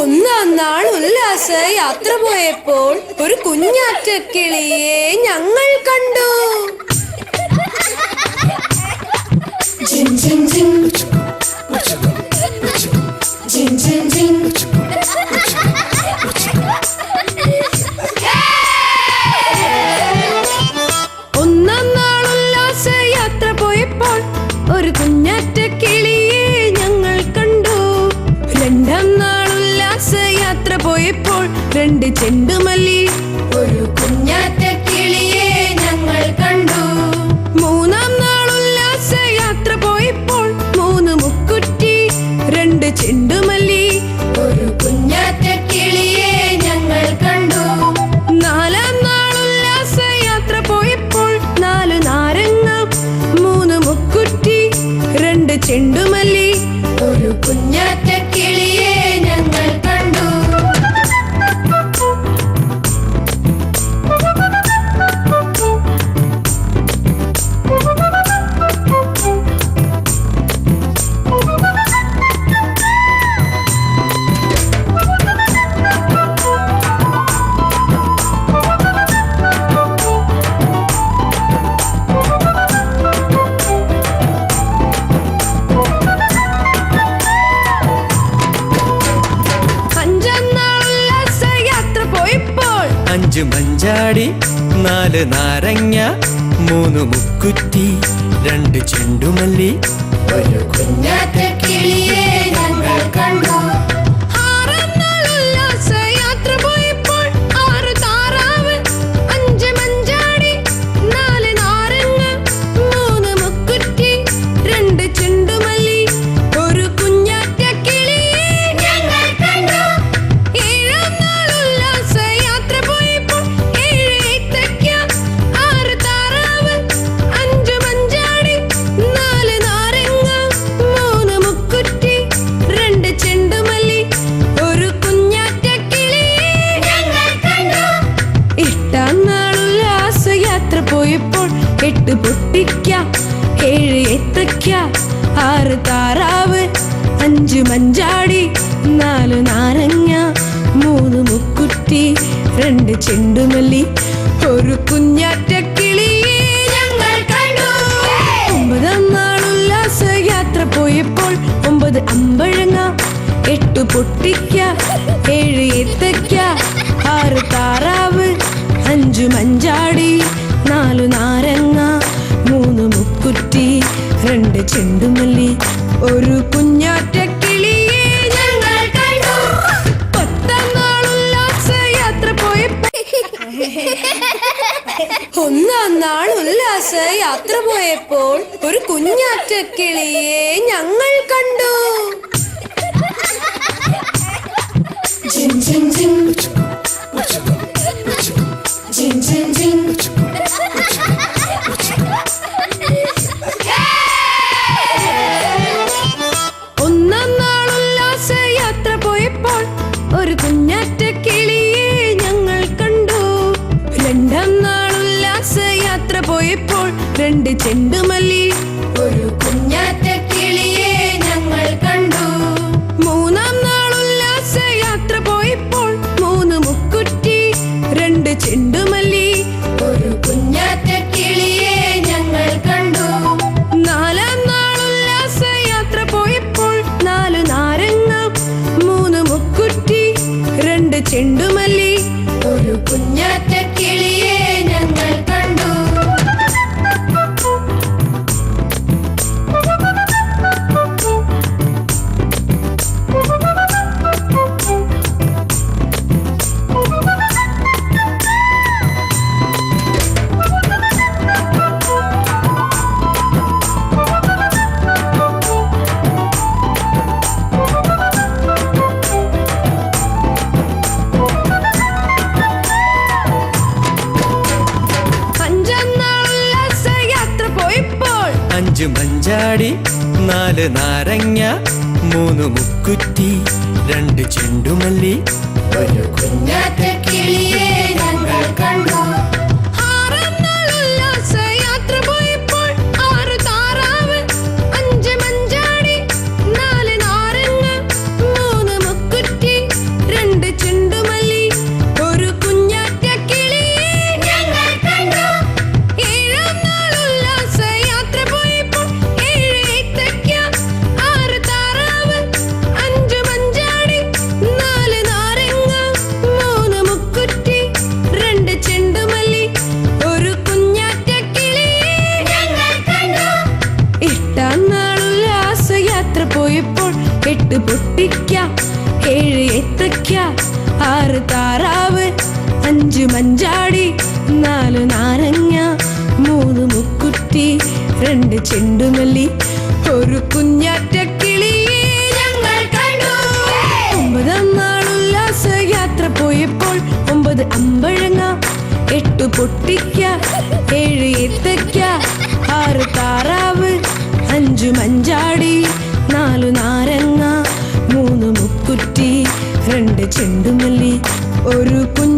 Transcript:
ഒന്നാം നാൾ ഉല്ലാസ യാത്ര പോയപ്പോൾ ഒരു കുഞ്ഞാറ്റക്കിളിയെ ഞങ്ങൾ കണ്ടു. ഒന്നാം നാൾ ഉല്ലാസ യാത്ര പോയപ്പോൾ ഒരു കുഞ്ഞാറ്റക്കിളിയെ ഞങ്ങൾ കണ്ടു. രണ്ടാം നാൾ ഉല്ലാസ യാത്ര പോയപ്പോൾ രണ്ട് ചെണ്ടുമല്ലി ഒരു കുഞ്ഞാറ്റക്കിളിയെ ഞങ്ങൾ കണ്ടു. മൂന്നാം നാൾ ഉല്ലാസ യാത്ര പോയപ്പോൾ മൂന്ന് മുക്കുറ്റി രണ്ട് ചെണ്ടുമല്ലി ഒരു കുഞ്ഞാറ്റക്കിളിയെ ഞങ്ങൾ കണ്ടു. നാലാം നാൾ ഉല്ലാസ യാത്ര പോയപ്പോൾ നാല് നാരങ്ങ മൂന്ന് മുക്കുറ്റി രണ്ട് ചെണ്ടുമല്ലി ഒരു കുഞ്ഞാറ്റക്കിളിയെ ഞങ്ങൾ കണ്ടു. അഞ്ച് മഞ്ചാടി നാല് നാരങ്ങ മൂന്ന് മുക്കുറ്റി രണ്ട് ചെണ്ടുമല്ലി ഒരു കുഞ്ഞാറ്റക്കിളിയെ ഞങ്ങൾ കണ്ടു. ആറാം നാൾ ഉല്ലാസ യാത്ര പോയപ്പോൾ ആറ് താറാവ് അഞ്ച് മഞ്ചാടി നാല് നാരങ്ങ മൂന്ന് മുക്കുറ്റി രണ്ട് ചെണ്ടുമല്ലി ഒരു കുഞ്ഞാറ്റക്കിളിയെ ഞങ്ങൾ കണ്ടു. ഏഴാം നാൾ ഉല്ലാസ യാത്ര പോയപ്പോൾ ഏഴ് ഏത്തയ്ക്ക ആറ് താറാവ് അഞ്ച് മഞ്ചാടി നാല് നാരങ്ങ മൂന്ന് മുക്കുറ്റി രണ്ട് ചെണ്ടുമല്ലി ഒരു കുഞ്ഞാറ്റക്കിളിയെ ഞങ്ങൾ കണ്ടു. എട്ടാം നാൾ ഉല്ലാസ യാത്ര പോയപ്പോൾ എട്ട് പൊട്ടിക്ക ഏഴ് ഏത്തയ്ക്ക ആറ് താറാവ് അഞ്ച് മഞ്ചാടി നാല് നാരങ്ങ മൂന്ന് മുക്കുറ്റി രണ്ട് ചെണ്ടുമല്ലി ഒരു കുഞ്ഞാറ്റക്കിളിയെ ഞങ്ങൾ കണ്ടു. ഒമ്പതാം നാൾ ഉല്ലാസ യാത്ര പോയപ്പോൾ ഒമ്പത് അമ്പഴങ്ങ എട്ട് പൊട്ടിക്ക ഏഴ് ഏത്തയ്ക്ക ആറ് താറാവ് അഞ്ച് മഞ്ചാടി നാല് നാരങ്ങ മൂന്ന് മുക്കുറ്റി രണ്ട് ചെണ്ടുമല്ലി ഒരു കുഞ്ഞാറ്റക്കിളിയെ ഞങ്ങൾ കണ്ടു. പത്താം നാൾ ഉല്ലാസ യാത്ര പോയപ്പോൾ ഒന്നാം നാൾ ഉല്ലാസ യാത്ര പോയപ്പോൾ ഒരു കുഞ്ഞാറ്റക്കിളിയെ ഞങ്ങൾ കണ്ടു. ഒന്നാം നാൾ ഉല്ലാസ യാത്ര പോയപ്പോൾ ഒരു കുഞ്ഞാറ്റക്കിളിയെ ഞങ്ങൾ കണ്ടു. രണ്ടാം നാൾ ഉല്ലാസ യാത്ര പോയപ്പോൾ രണ്ട് ചെണ്ടുമല്ലി ഒരു കുഞ്ഞാറ്റക്കിളിയെ ഞങ്ങൾ കണ്ടു. മൂന്നാം നാൾ ഉല്ലാസ യാത്ര പോയപ്പോൾ മൂന്ന് മുക്കുറ്റി രണ്ട് ചെണ്ടുമല്ലി ഒരു കുഞ്ഞാറ്റക്കിളിയെ ഞങ്ങൾ കണ്ടു. നാലാം നാൾ ഉല്ലാസ യാത്ര പോയപ്പോൾ നാല് നാരങ്ങ മൂന്ന് മുക്കുറ്റി രണ്ട് ചെണ്ടുമല്ലി ഒരു കുഞ്ഞാറ്റക്കിളിയെ ഞങ്ങൾ കണ്ടു. അഞ്ച് മഞ്ചാടി നാല് നാരങ്ങ മൂന്ന് മുക്കുറ്റി രണ്ട് ചെണ്ടുമല്ലി ഒരു കുഞ്ഞാറ്റക്കിളിയെ ഞങ്ങൾ കണ്ടു. ആറാം നാൾ ഉല്ലാസ യാത്ര പോയപ്പോൾ ആറ് താറാവ് അഞ്ച് മഞ്ചാടി നാല് നാരങ്ങ ചെണ്ടുമല്ലി ഒരു കുഞ്ഞാറ്റ കിളിയെ ഞങ്ങൾ കണ്ടു. 9-ാം നാൾ ഉല്ലാസയാത്ര പോയപ്പോൾ 9 അമ്പഴങ്ങ, 8 പൊട്ടിക്ക, 7 ഏത്തക്ക, 6 താറാവ്, 5 മഞ്ചാടി, 4 നാരങ്ങ, 3 മുക്കുറ്റി, 2 ചെണ്ടുമല്ലി, ഒരു കുഞ്ഞ്